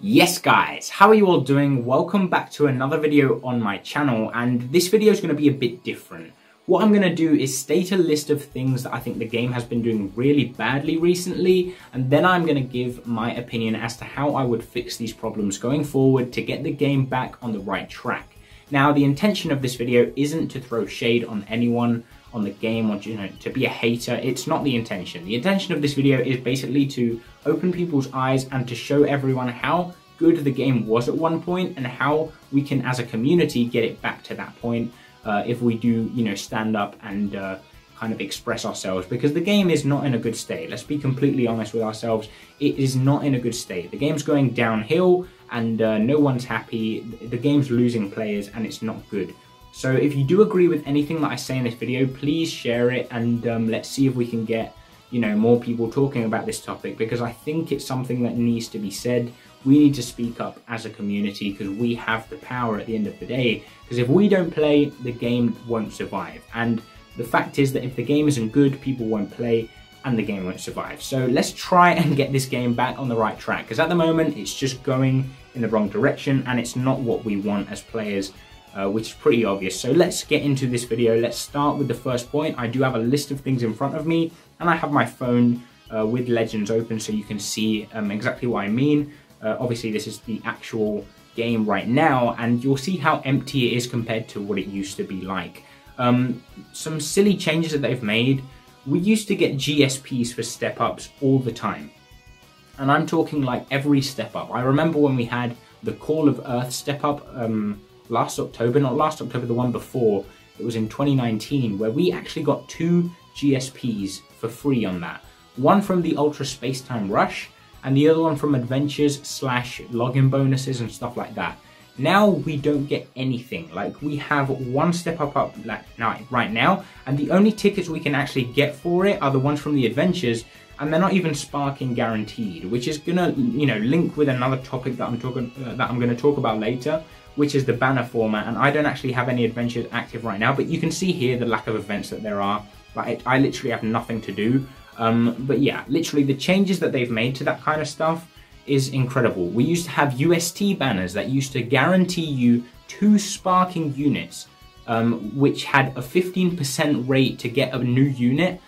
Yes guys, how are you all doing? Welcome back to another video on my channel, and this video is going to be a bit different. What I'm going to do is state a list of things that I think the game has been doing really badly recently, and then I'm going to give my opinion as to how I would fix these problems going forward to get the game back on the right track. Now, the intention of this video isn't to throw shade on anyone on the game or to be a hater. It's not the intention. The intention of this video is basically to open people's eyes and to show everyone how good the game was at one point and how we can as a community get it back to that point if we do stand up and kind of express ourselves, because the game is not in a good state. Let's be completely honest with ourselves. It is not in a good state. The game's going downhill and no one's happy. The game's losing players and it's not good. So if you do agree with anything that I say in this video, please share it, and let's see if we can get more people talking about this topic, because I think it's something that needs to be said. We need to speak up as a community because we have the power at the end of the day, because if we don't play, the game won't survive. And the fact is that if the game isn't good, people won't play and the game won't survive. So let's try and get this game back on the right track, because at the moment it's just going in the wrong direction and it's not what we want as players. Which is pretty obvious. So let's get into this video. Let's start with the first point. I do have a list of things in front of me, and I have my phone with Legends open so you can see exactly what I mean. Obviously this is the actual game right now, and you'll see how empty it is compared to what it used to be like. Some silly changes that they've made. We used to get GSPs for step-ups all the time, and I'm talking like every step-up. I remember when we had the Call of Earth step-up last October, not last October, the one before, it was in 2019, where we actually got 2 GSPs for free on that. One from the Ultra Spacetime Rush, and the other one from Adventures / login bonuses and stuff like that. Now we don't get anything. Like, we have one step up right now, and the only tickets we can actually get for it are the ones from the Adventures, and they're not even sparking guaranteed, which is gonna link with another topic that I'm gonna talk about later, which is the banner format. And I don't actually have any adventures active right now, but you can see here the lack of events that there are. Like, I literally have nothing to do. But yeah, literally the changes that they've made to that kind of stuff is incredible. We used to have UST banners that used to guarantee you 2 sparking units, which had a 15% rate to get a new unit.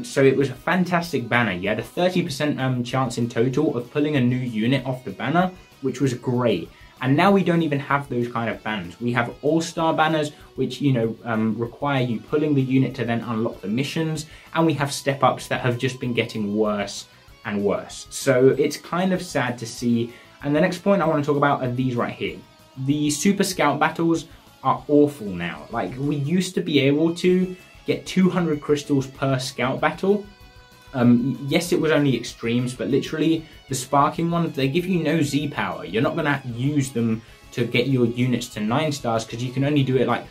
So it was a fantastic banner. You had a 30% chance in total of pulling a new unit off the banner, which was great. And now we don't even have those kind of banners. We have all-star banners, which require you pulling the unit to then unlock the missions, and we have step-ups that have just been getting worse and worse. So it's kind of sad to see. And the next point I want to talk about are these right here. The Super Scout battles are awful now. Like, we used to be able to get 200 crystals per scout battle. Yes, it was only extremes, but literally the sparking ones, they give you no Z power. You're not going to use them to get your units to 9 stars because you can only do it like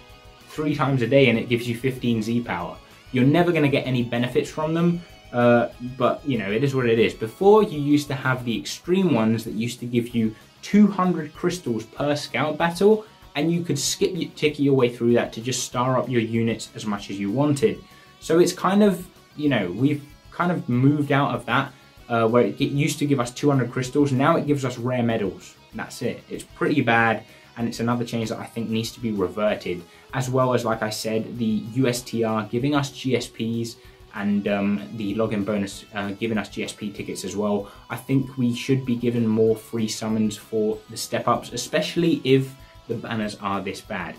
3 times a day and it gives you 15 Z power. You're never going to get any benefits from them, but it is what it is. Before, you used to have the extreme ones that used to give you 200 crystals per scout battle, and you could tick your way through that to just star up your units as much as you wanted. So it's kind of, we've kind of moved out of that, where it used to give us 200 crystals. Now it gives us rare medals. That's it. It's pretty bad, and it's another change that I think needs to be reverted, as well as, like I said, the USTR giving us GSPs and the login bonus giving us GSP tickets as well. I think we should be given more free summons for the step-ups, especially if the banners are this bad.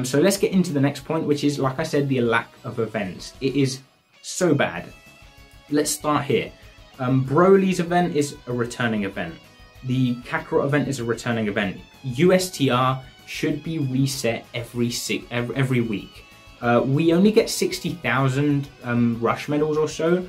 So let's get into the next point, which is, like I said, the lack of events. It is so bad. Let's start here. Broly's event is a returning event. The Kakarot event is a returning event. USTR should be reset every week. We only get 60,000 rush medals or so,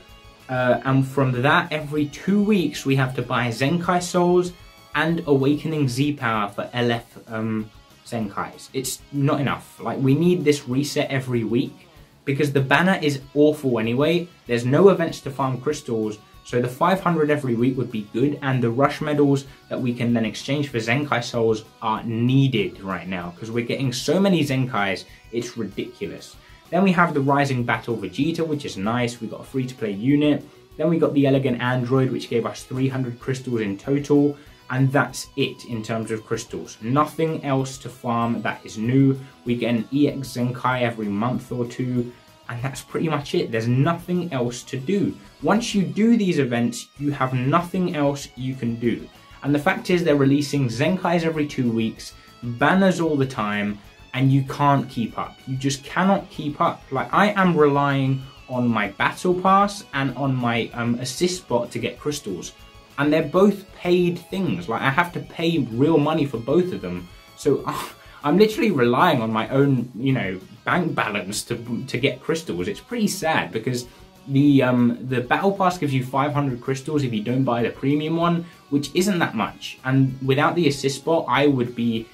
and from that, every 2 weeks we have to buy Zenkai souls and Awakening Z power for LF Zenkais. It's not enough. Like, we need this reset every week, because the banner is awful anyway. There's no events to farm crystals, so the 500 every week would be good, and the rush medals that we can then exchange for Zenkai souls are needed right now, because we're getting so many Zenkais, it's ridiculous. Then we have the Rising Battle Vegeta, which is nice. We got a free-to-play unit. Then we got the Elegant Android, which gave us 300 crystals in total. and that's it in terms of crystals. Nothing else to farm that is new. We get an EX Zenkai every month or two, and that's pretty much it. There's nothing else to do. Once you do these events, you have nothing else you can do. And the fact is, they're releasing Zenkais every 2 weeks, banners all the time, and you can't keep up. You just cannot keep up. Like, I am relying on my battle pass and on my assist bot to get crystals, and they're both paid things. Like, I have to pay real money for both of them. So I'm literally relying on my own, you know, bank balance to get crystals. It's pretty sad because the battle pass gives you 500 crystals if you don't buy the premium one, which isn't that much. And without the assist bot, I would be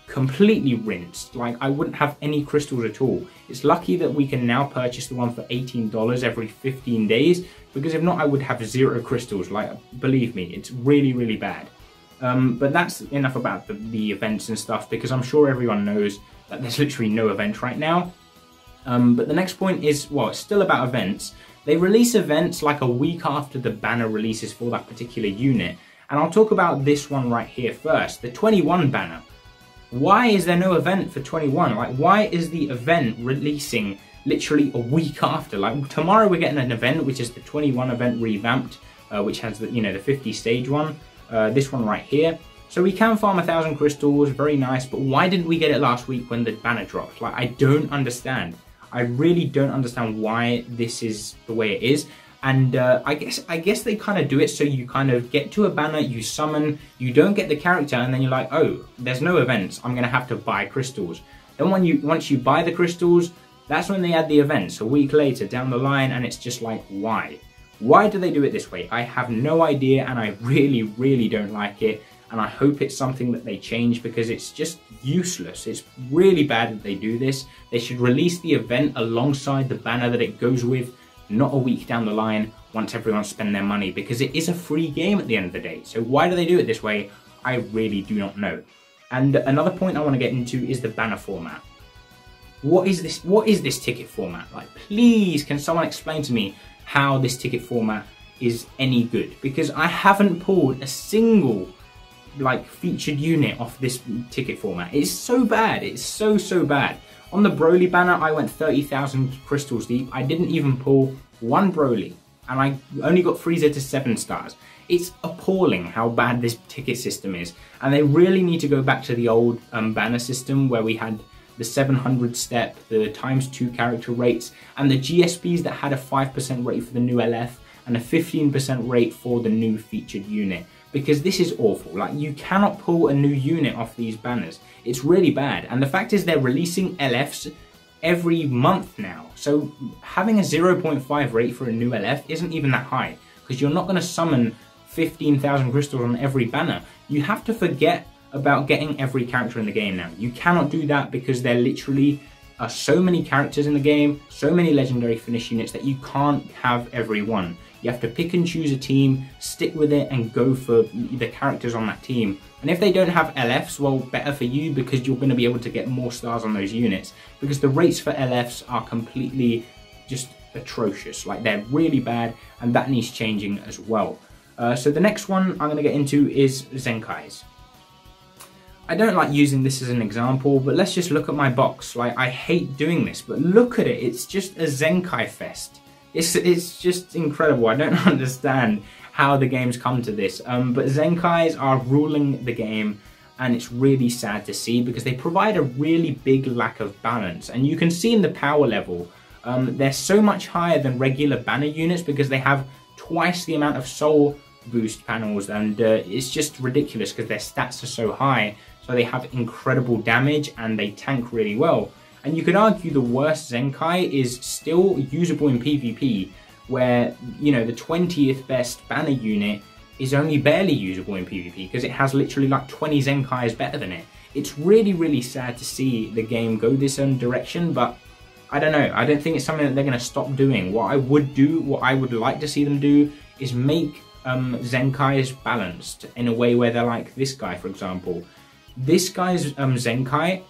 completely rinsed. Like, I wouldn't have any crystals at all. It's lucky that we can now purchase the one for $18 every 15 days, because if not, I would have 0 crystals. Like, believe me, it's really, really bad. But that's enough about the events and stuff, because I'm sure everyone knows that there's literally no event right now. But the next point is, well, it's still about events. They release events like a week after the banner releases for that particular unit. And I'll talk about this one right here first, the 21 banner. Why is there no event for 21? Like, why is the event releasing literally a week after? Like, tomorrow we're getting an event, which is the 21 event revamped, which has the, you know, the 50 stage one, this one right here. So we can farm 1,000 crystals, very nice, but why didn't we get it last week when the banner dropped? Like, I don't understand. I really don't understand why this is the way it is. And I guess they kind of do it so you kind of get to a banner, you summon, you don't get the character, and then you're like, oh, there's no events, I'm going to have to buy crystals. Then once you buy the crystals, that's when they add the events a week later down the line, and it's just like, why? Why do they do it this way? I have no idea, and I really, really don't like it. And I hope it's something that they change, because it's just useless. It's really bad that they do this. They should release the event alongside the banner that it goes with, not a week down the line once everyone's spent their money, because it is a free game at the end of the day. So why do they do it this way? I really do not know. And another point I want to get into is the banner format. What is this? What is this ticket format? Like, please, can someone explain to me how this ticket format is any good? Because I haven't pulled a single like featured unit off this ticket format. It's so bad. It's so bad. On the Broly banner, I went 30,000 crystals deep. I didn't even pull one Broly, and I only got Frieza to 7 stars. It's appalling how bad this ticket system is, and they really need to go back to the old banner system where we had the 700 step, the ×2 character rates, and the GSPs that had a 5% rate for the new LF and a 15% rate for the new featured unit. Because this is awful. Like, you cannot pull a new unit off these banners. It's really bad. And the fact is, they're releasing LFs every month now. So having a 0.5 rate for a new LF isn't even that high, because you're not going to summon 15,000 crystals on every banner. You have to forget about getting every character in the game now. You cannot do that, because there literally are so many characters in the game, so many legendary finish units, that you can't have every one. You have to pick and choose a team, stick with it, and go for the characters on that team. And if they don't have LFs, well, better for you, because you're going to be able to get more stars on those units. Because the rates for LFs are completely just atrocious. Like, they're really bad, and that needs changing as well. So the next one I'm going to get into is Zenkais. I don't like using this as an example, but let's just look at my box. Like, I hate doing this, but look at it. It's just a Zenkai fest. It's just incredible. I don't understand how the game's come to this. But Zenkais are ruling the game, and it's really sad to see, because they provide a really big lack of balance. And you can see in the power level, they're so much higher than regular banner units, because they have twice the amount of soul boost panels, and it's just ridiculous because their stats are so high. So they have incredible damage, and they tank really well. And you could argue the worst Zenkai is still usable in PvP, where, you know, the 20th best banner unit is only barely usable in PvP, because it has literally like 20 Zenkais better than it. It's really, really sad to see the game go this own direction, but I don't know. I don't think it's something that they're going to stop doing. What I would like to see them do is make Zenkais balanced in a way where they're like this guy, for example. This guy's Zenkai,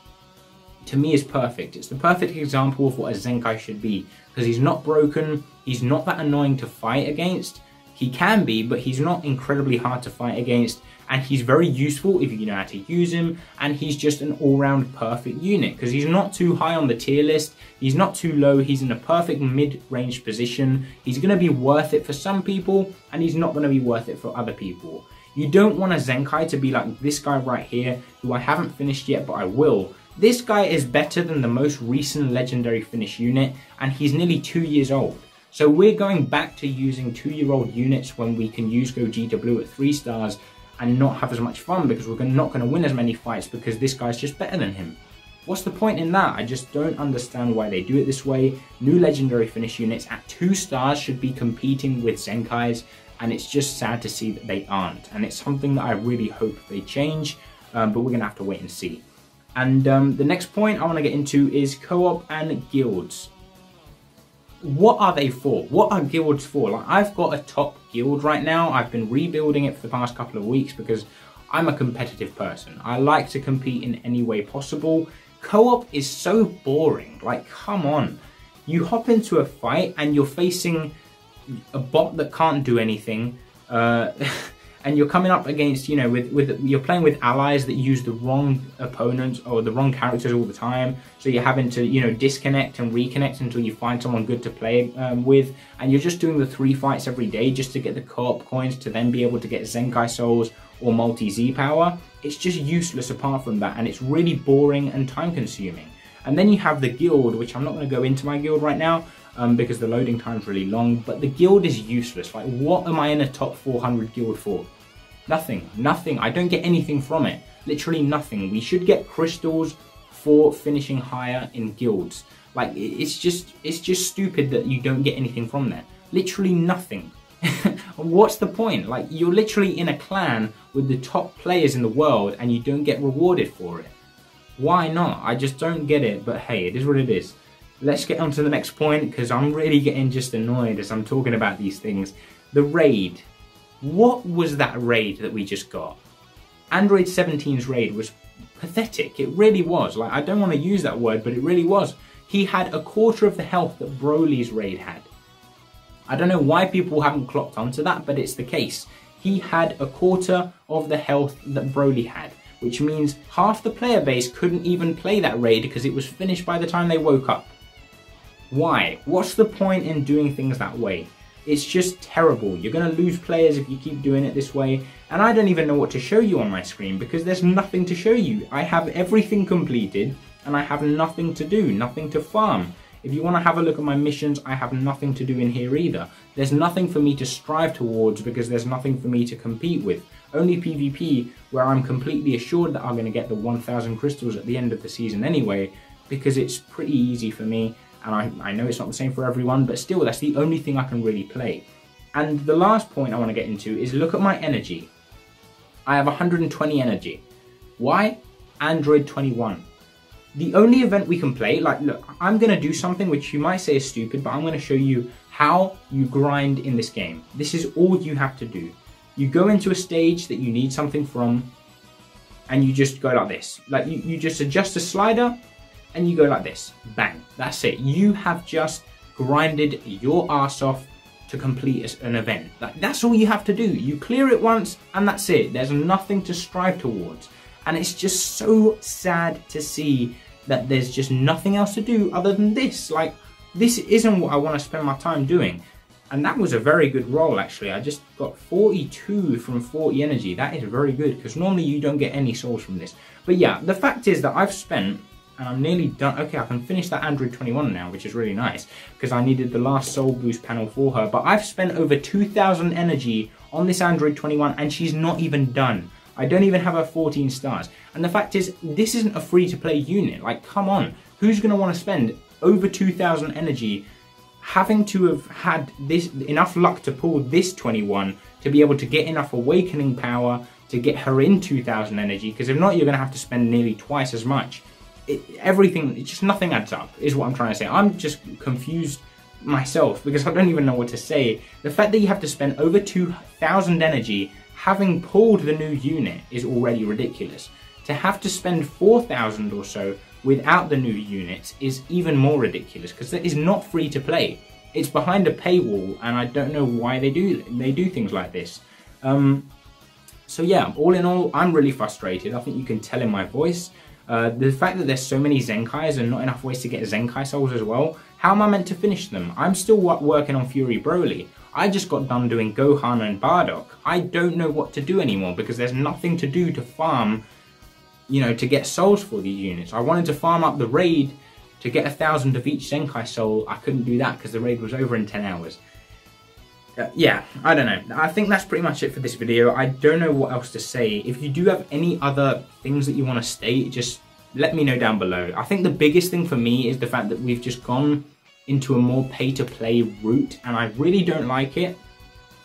to me, is perfect. It's the perfect example of what a Zenkai should be, because he's not broken, he's not that annoying to fight against, He can be, but he's not incredibly hard to fight against, and he's very useful if you know how to use him, and he's just an all-round perfect unit, because he's not too high on the tier list, he's not too low, he's in a perfect mid-range position, he's going to be worth it for some people, and he's not going to be worth it for other people. You don't want a Zenkai to be like this guy right here, who I haven't finished yet, but I will. This guy is better than the most recent legendary finish unit, and he's nearly 2 years old. So we're going back to using 2-year-old units when we can use Go GW at 3 stars and not have as much fun, because we're not going to win as many fights because this guy's just better than him. What's the point in that? I just don't understand why they do it this way. New legendary finish units at 2 stars should be competing with Zenkais, and it's just sad to see that they aren't. And it's something that I really hope they change, but we're going to have to wait and see. And the next point I want to get into is co-op and guilds. What are they for? What are guilds for? Like, I've got a top guild right now. I've been rebuilding it for the past couple of weeks because I'm a competitive person. I like to compete in any way possible. Co-op is so boring. Like, come on. You hop into a fight and you're facing a bot that can't do anything. And you're coming up against, you know, you're playing with allies that use the wrong opponents or the wrong characters all the time. So you're having to, you know, disconnect and reconnect until you find someone good to play with. And you're just doing the 3 fights every day just to get the co-op coins to then be able to get Zenkai souls or multi-Z power. It's just useless apart from that. And it's really boring and time consuming. And then you have the guild, which I'm not going to go into my guild right now, because the loading time's really long, but the guild is useless. Like, what am I in a top 400 guild for? Nothing. I don't get anything from it. Literally nothing. We should get crystals for finishing higher in guilds. Like, it's just stupid that you don't get anything from there. Literally nothing. What's the point? Like, you're literally in a clan with the top players in the world and you don't get rewarded for it. Why not? I just don't get it, but hey, it is what it is. Let's get on to the next point, because I'm really getting just annoyed as I'm talking about these things. The raid. What was that raid that we just got? Android 17's raid was pathetic. It really was. Like, I don't want to use that word, but it really was. He had a quarter of the health that Broly's raid had. I don't know why people haven't clocked onto that, but it's the case. He had a quarter of the health that Broly had, which means half the player base couldn't even play that raid because it was finished by the time they woke up. Why? What's the point in doing things that way? It's just terrible. You're going to lose players if you keep doing it this way. And I don't even know what to show you on my screen because there's nothing to show you. I have everything completed and I have nothing to do, nothing to farm. If you want to have a look at my missions, I have nothing to do in here either. There's nothing for me to strive towards because there's nothing for me to compete with. Only PvP, where I'm completely assured that I'm going to get the 1000 crystals at the end of the season anyway, because it's pretty easy for me. And I know it's not the same for everyone, but still, that's the only thing I can really play. And the last point I want to get into is look at my energy. I have 120 energy. Why? Android 21. The only event we can play, like, look, I'm going to do something which you might say is stupid, but I'm going to show you how you grind in this game. This is all you have to do. You go into a stage that you need something from, and you just go like this. Like, you just adjust the slider, and you go like this. Bang. That's it. You have just grinded your ass off to complete an event. Like, that's all you have to do. You clear it once, and that's it. There's nothing to strive towards. And it's just so sad to see that there's just nothing else to do other than this. Like, this isn't what I want to spend my time doing. And that was a very good roll, actually. I just got 42 from 40 energy. That is very good, because normally you don't get any souls from this. But yeah, the fact is that I've spent, and I'm nearly done. Okay, I can finish that Android 21 now, which is really nice, because I needed the last soul boost panel for her. But I've spent over 2,000 energy on this Android 21, and she's not even done. I don't even have her 14 stars. And the fact is, this isn't a free-to-play unit. Like, come on. Who's going to want to spend over 2,000 energy having to have had this enough luck to pull this 21 to be able to get enough awakening power to get her in 2,000 energy? Because if not, you're going to have to spend nearly twice as much. Everything, just nothing adds up, is what I'm trying to say. I'm just confused myself because I don't even know what to say. The fact that you have to spend over 2,000 energy having pulled the new unit is already ridiculous. To have to spend 4,000 or so without the new units is even more ridiculous, because that is not free to play. it's behind a paywall, and I don't know why they do things like this. So yeah, all in all, I'm really frustrated. I think you can tell in my voice. The fact that there's so many Zenkais and not enough ways to get Zenkai souls as well, how am I meant to finish them? I'm still working on Fury Broly. I just got done doing Gohan and Bardock. I don't know what to do anymore because there's nothing to do to farm, you know, to get souls for these units. I wanted to farm up the raid to get 1,000 of each Zenkai soul. I couldn't do that because the raid was over in 10 hours. Yeah, I don't know. I think that's pretty much it for this video. I don't know what else to say. If you do have any other things that you want to state, just let me know down below. I think the biggest thing for me is the fact that we've just gone into a more pay-to-play route, and I really don't like it.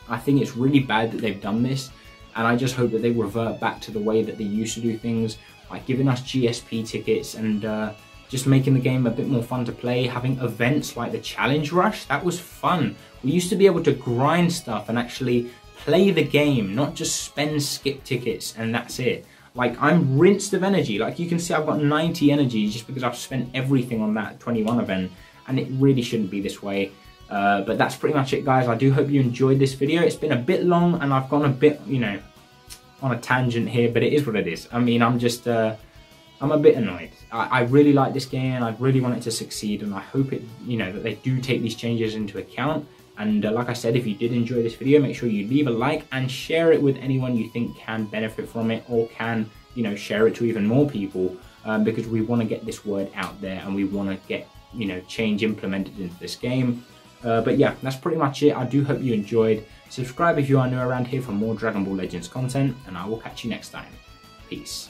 I think it's really bad that they've done this, and I just hope that they revert back to the way that they used to do things, like giving us GSP tickets and just making the game a bit more fun to play, having events like the Challenge Rush. That was fun. We used to be able to grind stuff and actually play the game, not just spend skip tickets and that's it. Like, I'm rinsed of energy. Like, you can see I've got 90 energy just because I've spent everything on that 21 event, and it really shouldn't be this way. But that's pretty much it, guys. I do hope you enjoyed this video. It's been a bit long and I've gone a bit, you know, on a tangent here, but it is what it is. I mean, I'm just, I'm a bit annoyed. I really like this game and I really want it to succeed, and I hope it, you know, that they do take these changes into account. And like I said, if you did enjoy this video, make sure you leave a like and share it with anyone you think can benefit from it, or can, you know, share it to even more people, because we want to get this word out there and we want to get, you know, change implemented into this game. But yeah, that's pretty much it. I do hope you enjoyed. Subscribe if you are new around here for more Dragon Ball Legends content, and I will catch you next time. Peace.